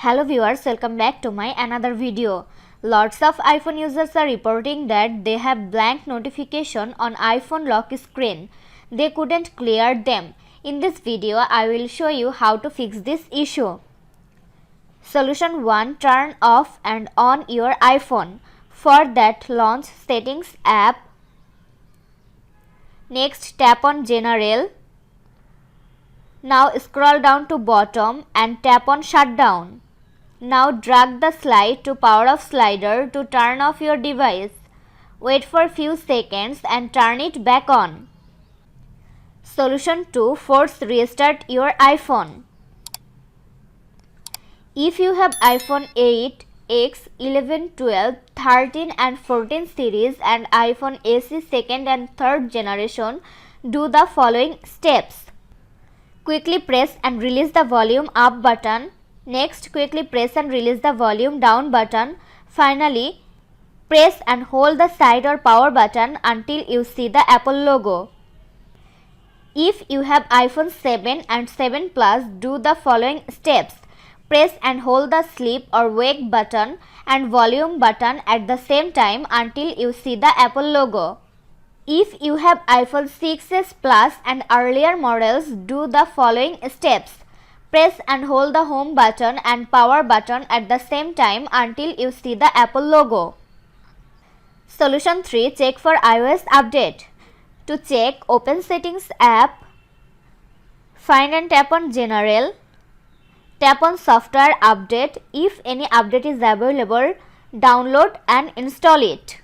Hello viewers, welcome back to my another video. Lots of iPhone users are reporting that they have blank notification on iPhone lock screen. They couldn't clear them. In this video, I will show you how to fix this issue. Solution 1. Turn off and on your iPhone. For that, launch Settings app. Next, tap on General. Now scroll down to bottom and tap on Shutdown. Now drag the slide to power off slider to turn off your device. Wait for few seconds and turn it back on. Solution 2. Force restart your iPhone. If you have iPhone 8, X, 11, 12, 13 and 14 series and iPhone SE 2nd and 3rd generation, do the following steps. Quickly press and release the volume up button. Next, quickly press and release the volume down button. Finally, press and hold the side or power button until you see the Apple logo. If you have iPhone 7 and 7 Plus, do the following steps. Press and hold the sleep or wake button and volume button at the same time until you see the Apple logo. If you have iPhone 6s Plus and earlier models, do the following steps. Press and hold the home button and power button at the same time until you see the Apple logo. Solution 3. Check for iOS update. To check, open Settings app. Find and tap on General. Tap on Software Update. If any update is available, download and install it.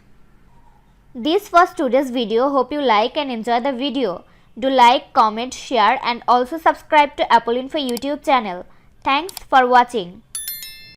This was today's video. Hope you like and enjoy the video. Do like, comment, share and also subscribe to Apple Info YouTube channel. Thanks for watching.